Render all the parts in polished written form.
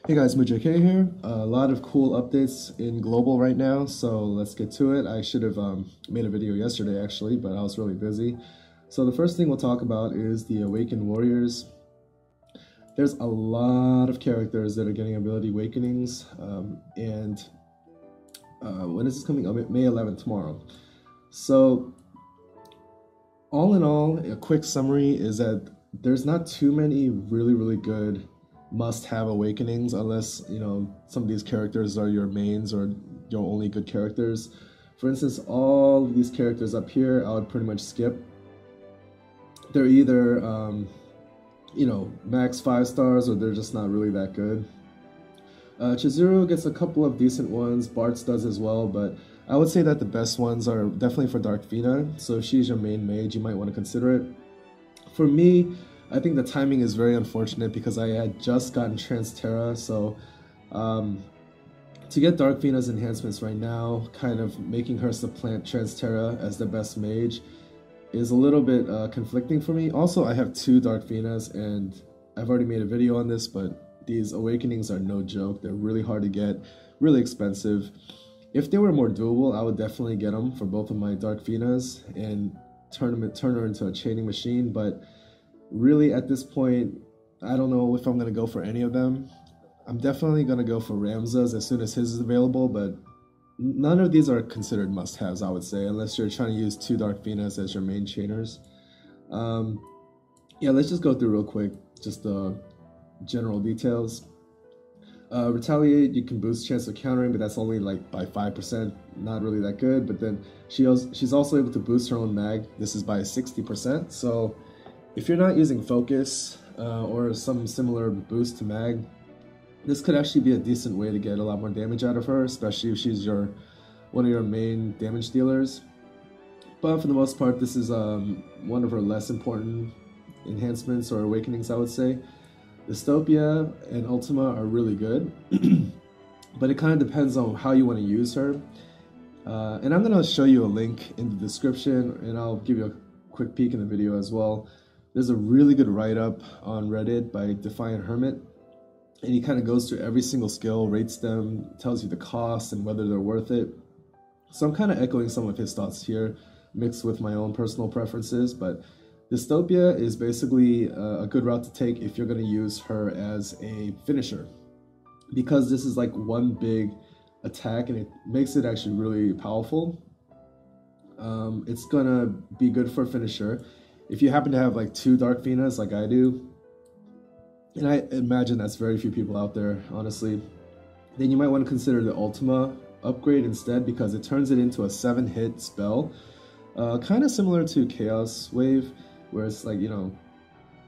Hey guys, MuJK here. A lot of cool updates in global right now, so let's get to it. I should have made a video yesterday actually, but I was really busy. So the first thing we'll talk about is the Awakened Warriors. There's a lot of characters that are getting ability awakenings, and when is this coming? Oh, May 11th, tomorrow. So all in all, a quick summary is that there's not too many really good must-have awakenings unless, you know, some of these characters are your mains or your only good characters. For instance, all these characters up here, I would pretty much skip. They're either, you know, max 5 stars or they're just not really that good. Chizuru gets a couple of decent ones, Bartz does as well, but I would say that the best ones are definitely for Darkfina, so if she's your main mage, you might want to consider it. For me, I think the timing is very unfortunate because I had just gotten Transterra, so to get Darkfina's enhancements right now, kind of making her supplant Transterra as the best mage is a little bit conflicting for me. Also, I have 2 Darkfinas, and I've already made a video on this, but these awakenings are no joke. They're really hard to get, really expensive. If they were more doable, I would definitely get them for both of my Darkfinas and turn her into a chaining machine, but really at this point, I don't know if I'm going to go for any of them. I'm definitely going to go for Ramza's as soon as his is available, but none of these are considered must-haves, I would say, unless you're trying to use 2 Darkfinas as your main chainers. Yeah, let's just go through real quick, just the general details. Retaliate, you can boost chance of countering, but that's only like by 5%, not really that good. But then she's also able to boost her own mag. This is by 60%, so if you're not using focus or some similar boost to mag, this could actually be a decent way to get a lot more damage out of her, especially if she's one of your main damage dealers. But for the most part, this is one of her less important enhancements or awakenings, I would say. Dystopia and Ultima are really good, but it kind of depends on how you want to use her. And I'm going to show you a link in the description, and I'll give you a quick peek in the video as well. There's a really good write-up on Reddit by Defiant Hermit, and he kind of goes through every single skill, rates them, tells you the cost and whether they're worth it. So I'm kind of echoing some of his thoughts here, mixed with my own personal preferences, but Dystopia is basically a good route to take if you're going to use her as a finisher, because this is like one big attack and it makes it actually really powerful. It's going to be good for a finisher. If you happen to have like 2 Darkfinas like I do, and I imagine that's very few people out there, honestly, then you might want to consider the Ultima upgrade instead, because it turns it into a 7-hit spell. Kind of similar to Chaos Wave, where it's like, you know,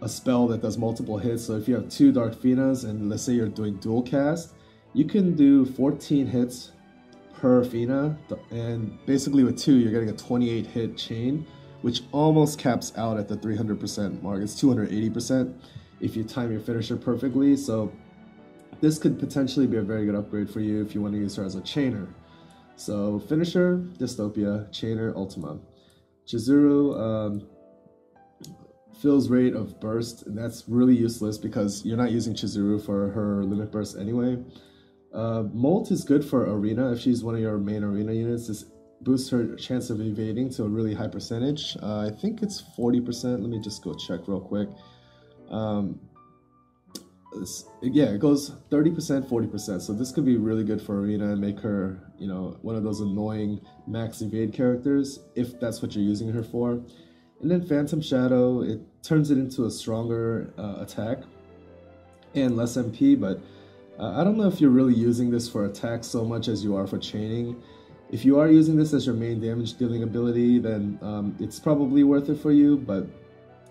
a spell that does multiple hits. So if you have 2 Darkfinas and let's say you're doing dual cast, you can do 14 hits per Fina, and basically with 2 you're getting a 28 hit chain, which almost caps out at the 300% mark. It's 280% if you time your finisher perfectly. So this could potentially be a very good upgrade for you if you want to use her as a chainer. So finisher, Dystopia, chainer, Ultima. Chizuru fills rate of burst, and that's really useless because you're not using Chizuru for her limit burst anyway. Molt is good for arena. If she's one of your main arena units, this boosts her chance of evading to a really high percentage. I think it's 40%. Let me just go check real quick. Yeah, it goes 30%, 40%. So this could be really good for arena and make her, you know, one of those annoying max evade characters if that's what you're using her for. And then Phantom Shadow, it turns it into a stronger attack and less MP, but I don't know if you're really using this for attack so much as you are for chaining. If you are using this as your main damage dealing ability, then it's probably worth it for you, but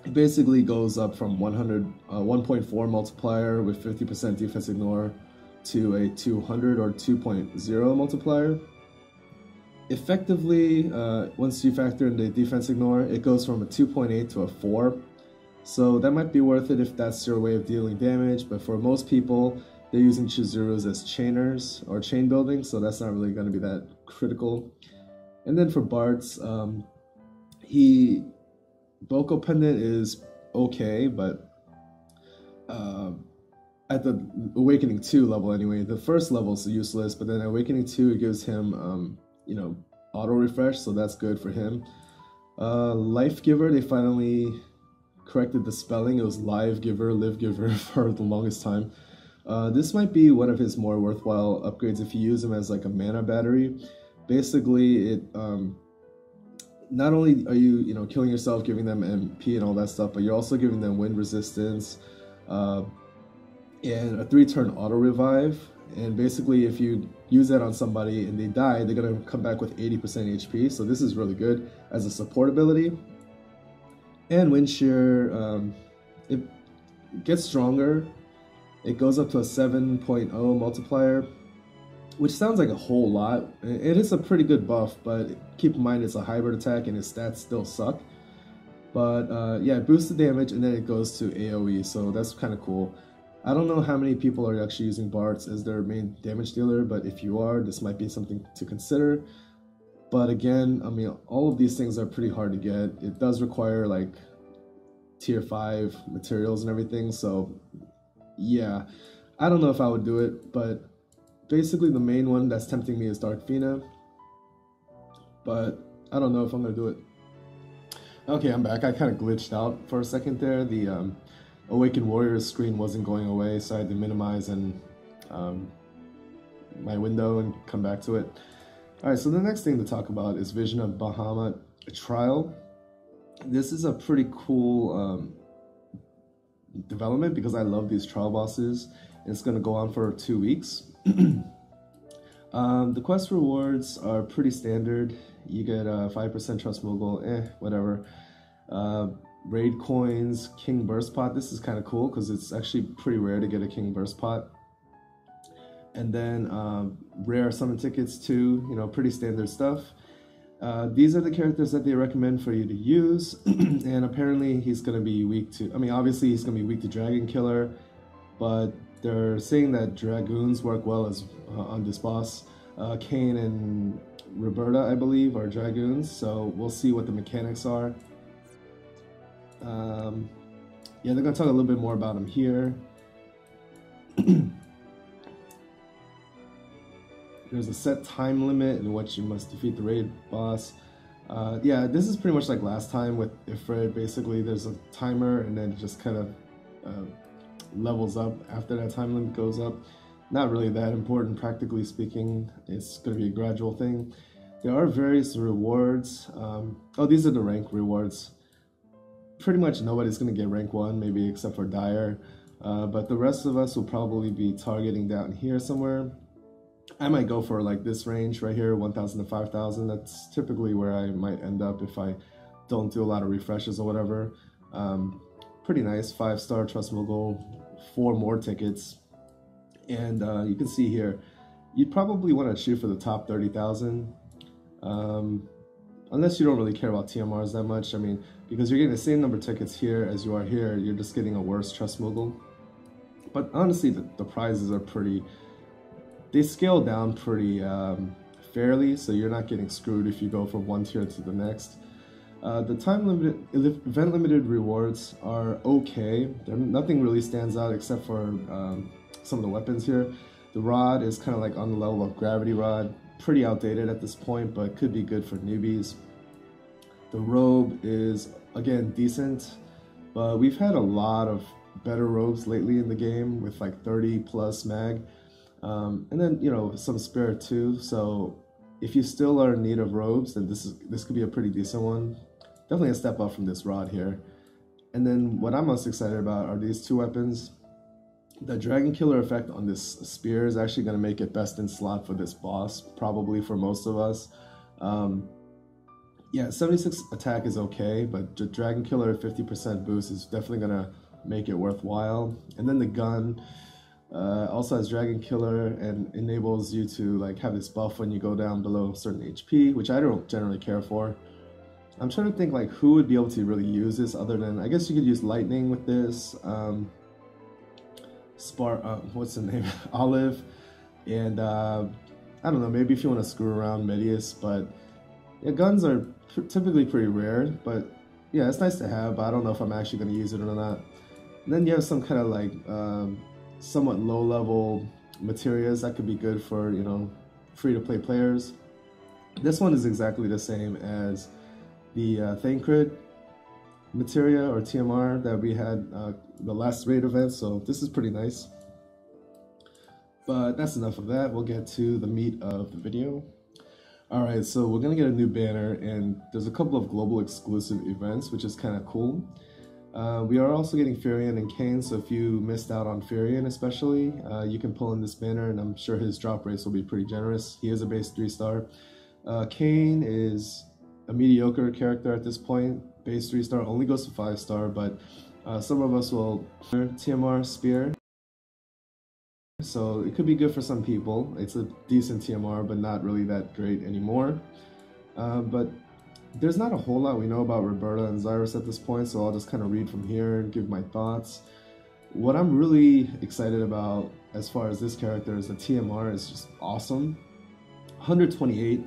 it basically goes up from 1.4 multiplier with 50% defense ignore to a 200 or 2.0 multiplier. Effectively, once you factor in the defense ignore, it goes from a 2.8 to a 4. So that might be worth it if that's your way of dealing damage, but for most people, they're using Chizurus as chainers or chain building, so that's not really going to be that critical. And then for Bartz, Boko Pendant is okay, but at the Awakening 2 level anyway. The first level is useless, but then Awakening 2 it gives him you know, auto refresh, so that's good for him. Life Giver, they finally corrected the spelling. It was Live Giver, Live Giver for the longest time. This might be one of his more worthwhile upgrades if you use him as like a mana battery. Basically, it not only are you know, killing yourself, giving them MP and all that stuff, but you're also giving them wind resistance, and a 3-turn auto revive. And basically, if you use that on somebody and they die, they're gonna come back with 80% HP. So this is really good as a support ability. And Wind Shear, it gets stronger. It goes up to a 7.0 multiplier, which sounds like a whole lot. It is a pretty good buff, but keep in mind it's a hybrid attack and his stats still suck. But yeah, it boosts the damage and then it goes to AoE, so that's kind of cool. I don't know how many people are actually using Bards as their main damage dealer, but if you are, this might be something to consider. But again, I mean, all of these things are pretty hard to get. It does require like tier 5 materials and everything, so yeah, I don't know if I would do it, but basically the main one that's tempting me is Dark Fina, but I don't know if I'm gonna do it. Okay, I'm back. I kind of glitched out for a second there. The Awakened Warriors screen wasn't going away, so I had to minimize and my window and come back to it. Alright, so the next thing to talk about is Vision of Bahamut Trial. This is a pretty cool development because I love these trial bosses. It's going to go on for 2 weeks. The quest rewards are pretty standard. You get 5% Trust Mogul, whatever. Raid coins, King Burst Pot. This is kind of cool because it's actually pretty rare to get a King Burst Pot. And then rare summon tickets too, you know, pretty standard stuff. These are the characters that they recommend for you to use, and apparently he's going to be weak to, I mean, obviously he's going to be weak to Dragon Killer, but they're saying that Dragoons work well as on this boss. Kane and Roberta, I believe, are Dragoons, so we'll see what the mechanics are. Yeah, they're going to talk a little bit more about him here. There's a set time limit in which you must defeat the raid boss. Yeah, this is pretty much like last time with Ifrit. Basically, there's a timer and then it just kind of levels up after that time limit goes up. Not really that important, practically speaking. It's going to be a gradual thing. There are various rewards. Oh, these are the rank rewards. Pretty much nobody's going to get rank 1, maybe except for Dyer. But the rest of us will probably be targeting down here somewhere. I might go for like this range right here, 1,000 to 5,000. That's typically where I might end up if I don't do a lot of refreshes or whatever. Pretty nice, 5-star Trust Mogul, 4 more tickets. And you can see here, you'd probably want to shoot for the top 30,000. Unless you don't really care about TMRs that much. I mean, because you're getting the same number of tickets here as you are here, you're just getting a worse Trust Mogul. But honestly, the prizes are pretty... They scale down pretty fairly, so you're not getting screwed if you go from one tier to the next. The event limited rewards are okay. Nothing really stands out except for some of the weapons here. The rod is kind of like on the level of Gravity Rod, pretty outdated at this point, but could be good for newbies. The robe is again decent, but we've had a lot of better robes lately in the game with like 30 plus mag. And then, you know, some spirit too. So if you still are in need of robes, then this could be a pretty decent one. Definitely a step up from this rod here. And then what I'm most excited about are these 2 weapons. The Dragon Killer effect on this spear is actually going to make it best in slot for this boss, probably for most of us. Yeah, 76 attack is okay, but the Dragon Killer 50% boost is definitely going to make it worthwhile. And then the gun also has Dragon Killer and enables you to like have this buff when you go down below certain HP, which I don't generally care for. I'm trying to think like who would be able to really use this other than, I guess you could use Lightning with this, what's the name, Olive, and I don't know, maybe if you want to screw around Medius, but yeah, guns are typically pretty rare, but yeah, it's nice to have, but I don't know if I'm actually going to use it or not. And then you have some kind of like somewhat low-level materials that could be good for, you know, free-to-play players. This one is exactly the same as the Thancred materia or TMR that we had the last raid event, so this is pretty nice. But that's enough of that. We'll get to the meat of the video. Alright, so we're gonna get a new banner, and there's a couple of global exclusive events, which is kind of cool. We are also getting Furion and Kane, so if you missed out on Furion especially, you can pull in this banner, and I'm sure his drop rates will be pretty generous. He is a base 3-star. Kane is a mediocre character at this point. Base 3-star, only goes to 5-star, but some of us will TMR Spear. So it could be good for some people. It's a decent TMR, but not really that great anymore. But there's not a whole lot we know about Roberta and Xyrus at this point, so I'll just kind of read from here and give my thoughts. What I'm really excited about as far as this character is the TMR is just awesome. 128,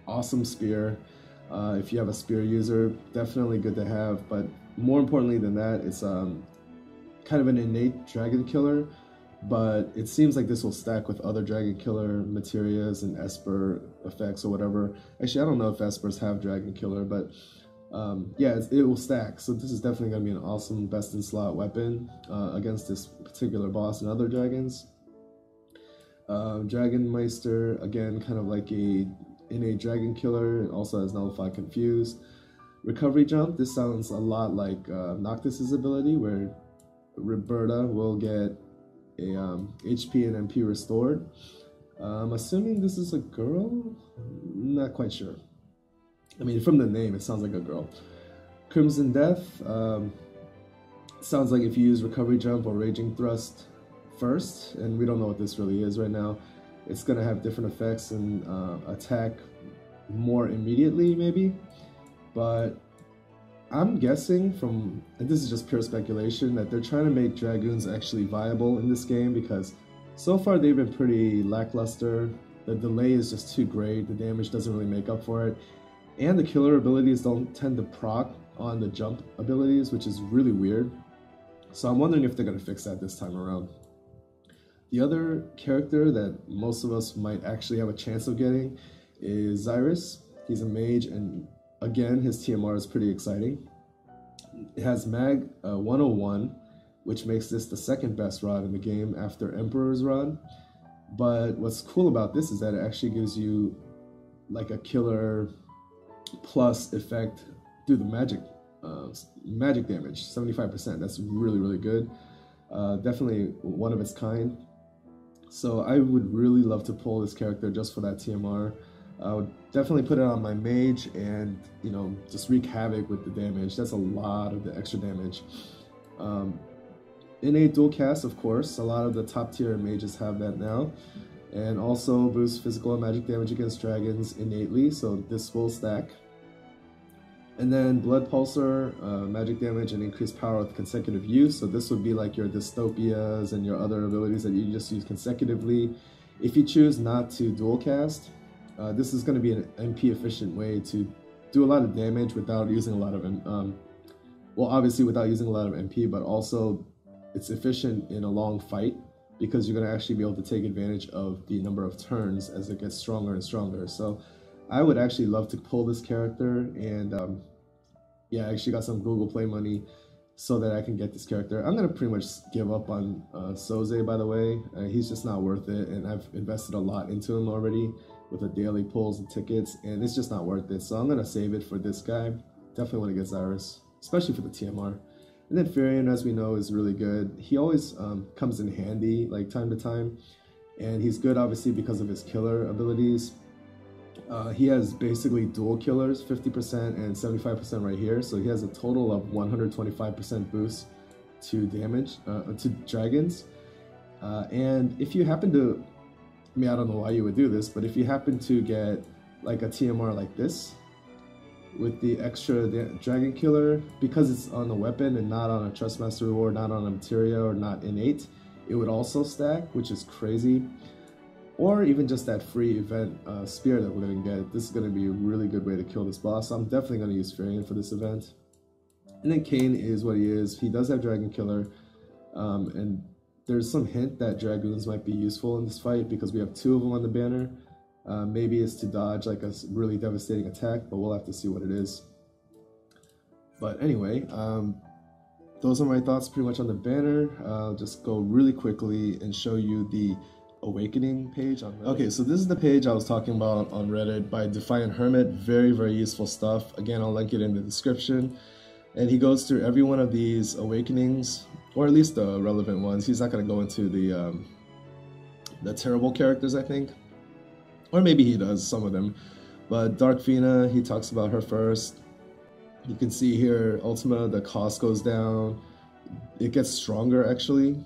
awesome spear. If you have a spear user, definitely good to have, but more importantly than that, it's kind of an innate dragon killer. But it seems like this will stack with other Dragon Killer materias and Esper effects or whatever. Actually, I don't know if Espers have Dragon Killer, but yeah, it will stack. So this is definitely going to be an awesome best-in-slot weapon against this particular boss and other dragons. Dragon Meister, again, kind of like a innate Dragon Killer. It also has Nullify Confuse. Recovery Jump, this sounds a lot like Noctis's ability, where Roberta will get a HP and MP restored. I'm assuming this is a girl? Not quite sure. I mean, from the name, it sounds like a girl. Crimson Death sounds like if you use Recovery Jump or Raging Thrust first, and we don't know what this really is right now, it's going to have different effects and attack more immediately, maybe. But I'm guessing from, and this is just pure speculation, that they're trying to make Dragoons actually viable in this game, because so far they've been pretty lackluster. The delay is just too great, the damage doesn't really make up for it, and the killer abilities don't tend to proc on the jump abilities, which is really weird. So I'm wondering if they're going to fix that this time around. The other character that most of us might actually have a chance of getting is Xyrus. He's a mage, and again, his TMR is pretty exciting. It has Mag 101, which makes this the second best rod in the game after Emperor's Rod. But what's cool about this is that it actually gives you like a killer plus effect through the magic damage, 75%. That's really, really good. Definitely one of its kind. So I would really love to pull this character just for that TMR. I would definitely put it on my mage and, you know, just wreak havoc with the damage. That's a lot of the extra damage. Innate dual cast, of course. A lot of the top tier mages have that now. And also boosts physical and magic damage against dragons innately, so this will stack. And then Blood Pulsar, magic damage and increased power with consecutive use. So this would be like your Dystopias and your other abilities that you just use consecutively. If you choose not to dual cast, this is going to be an MP efficient way to do a lot of damage without using a lot of, well, obviously without using a lot of MP, but also it's efficient in a long fight because you're going to actually be able to take advantage of the number of turns as it gets stronger and stronger. So I would actually love to pull this character, and yeah, I actually got some Google Play money so that I can get this character. I'm going to pretty much give up on Soze, by the way. He's just not worth it, and I've invested a lot into him already with the daily pulls and tickets, and it's just not worth it. So I'm going to save it for this guy. Definitely want to get Xyrus, especially for the TMR. And then Furion, as we know, is really good. He always comes in handy, like time to time, and he's good obviously because of his killer abilities. He has basically dual killers, 50% and 75% right here, so he has a total of 125% boost to damage, to dragons. And if you happen to, I mean, I don't know why you would do this, but if you happen to get like a TMR like this, with the extra dragon killer, because it's on a weapon and not on a Trustmaster reward, not on a materia or not innate, it would also stack, which is crazy. Or even just that free event spear that we're going to get. This is going to be a really good way to kill this boss. So I'm definitely going to use Furion for this event. And then Kane is what he is. He does have Dragon Killer. And there's some hint that Dragoons might be useful in this fight because we have two of them on the banner. Maybe it's to dodge like a really devastating attack, but we'll have to see what it is. But anyway, those are my thoughts pretty much on the banner. I'll just go really quickly and show you the Awakening page on Reddit. Okay, so this is the page I was talking about on Reddit by Defiant Hermit. Very, very useful stuff. Again, I'll link it in the description. And he goes through every one of these awakenings, or at least the relevant ones. He's not going to go into the terrible characters, I think. Or maybe he does, some of them. But Dark Fina, he talks about her first. You can see here, Ultima, the cost goes down. It gets stronger, actually.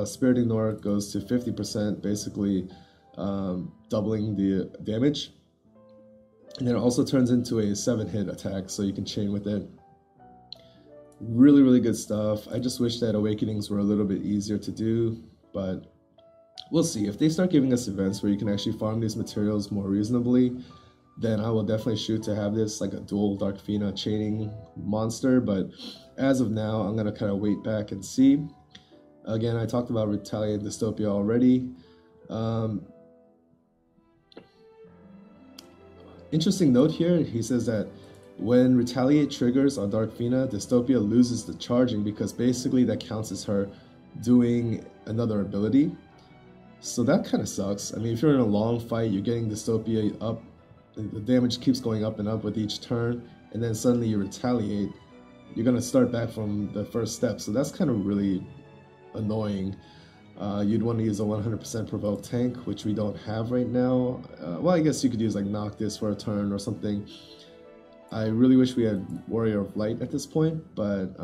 Spirit Ignore goes to 50%, basically doubling the damage. And then it also turns into a 7-hit attack, so you can chain with it. Really, really good stuff. I just wish that Awakenings were a little bit easier to do, but we'll see. If they start giving us events where you can actually farm these materials more reasonably, then I will definitely shoot to have this like a dual Dark Fina chaining monster, but as of now, I'm going to kind of wait back and see. Again, I talked about Retaliate and Dystopia already. Interesting note here, he says that when Retaliate triggers on Dark Fina, Dystopia loses the charging because basically that counts as her doing another ability. So that kind of sucks. I mean, if you're in a long fight, you're getting Dystopia up, the damage keeps going up and up with each turn, and then suddenly you Retaliate, you're going to start back from the first step. So that's kind of really annoying. You'd want to use a 100% provoke tank, which we don't have right now. Well, I guess you could use like Noctis for a turn or something. I really wish we had Warrior of Light at this point, but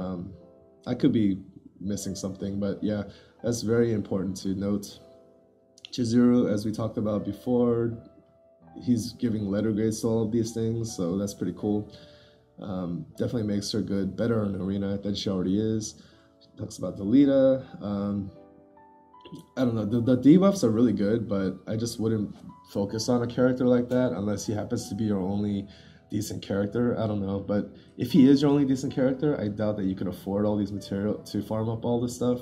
I could be missing something. But yeah, that's very important to note. Chizuru, as we talked about before, he's giving letter grades to all of these things, so that's pretty cool. Definitely makes her better in Arena than she already is. Talks about Delita. I don't know, the debuffs are really good, but I just wouldn't focus on a character like that unless he happens to be your only decent character. I don't know, but if he is your only decent character, I doubt that you can afford all these material to farm up all this stuff.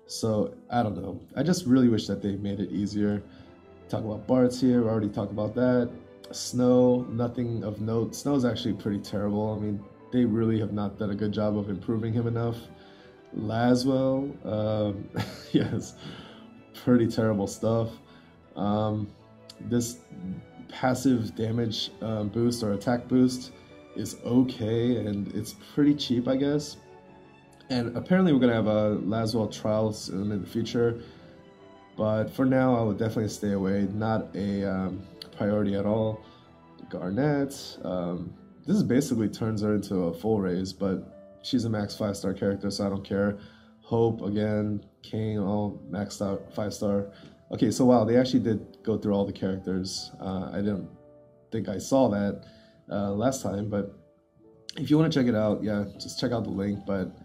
So I don't know. I just really wish that they made it easier. Talk about Bart's here. We already talked about that. Snow, nothing of note. Snow's actually pretty terrible. I mean, they really have not done a good job of improving him enough. Laswell, yes, pretty terrible stuff. This passive damage boost or attack boost is okay, and it's pretty cheap, I guess. And apparently we're going to have a Laswell trial soon in the future, but for now I would definitely stay away. Not a priority at all. Garnet, this is basically turns her into a full raise, but she's a max 5-star character, so I don't care. Hope, again, King, all maxed out 5-star. Okay, so wow, they actually did go through all the characters. I didn't think I saw that last time, but if you want to check it out, yeah, just check out the link. But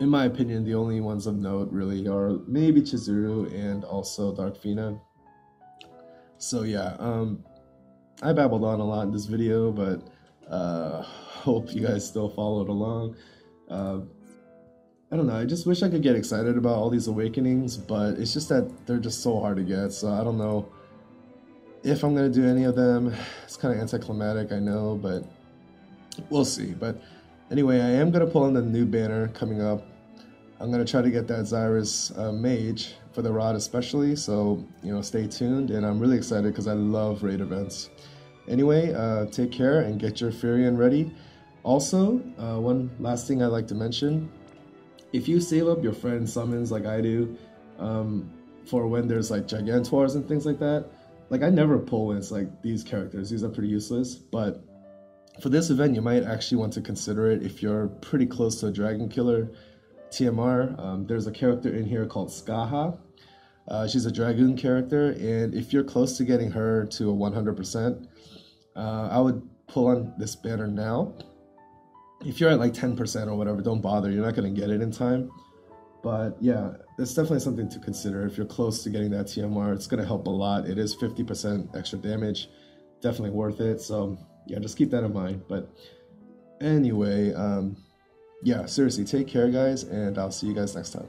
in my opinion, the only ones of note really are maybe Chizuru and also Dark Fina. So yeah, I babbled on a lot in this video, but hope you guys still followed along. I don't know, I just wish I could get excited about all these awakenings, but it's just that they're just so hard to get, so I don't know if I'm going to do any of them. It's kind of anticlimactic, I know, but we'll see. But anyway, I am going to pull in the new banner coming up. I'm going to try to get that Xyrus Mage for the Rod especially, so, you know, stay tuned, and I'm really excited because I love raid events. Anyway, take care and get your Furion ready. Also, one last thing I'd like to mention, if you save up your friend summons like I do, for when there's like Gigantors and things like that, like I never pull when it's like these characters, these are pretty useless, but for this event you might actually want to consider it if you're pretty close to a Dragon Killer TMR. There's a character in here called Skaha. She's a Dragoon character, and if you're close to getting her to a 100%, I would pull on this banner now. If you're at like 10% or whatever, don't bother, you're not going to get it in time. But yeah, it's definitely something to consider. If you're close to getting that TMR, it's going to help a lot. It is 50% extra damage, definitely worth it. So yeah, just keep that in mind. But anyway, yeah, seriously, take care guys, and I'll see you guys next time.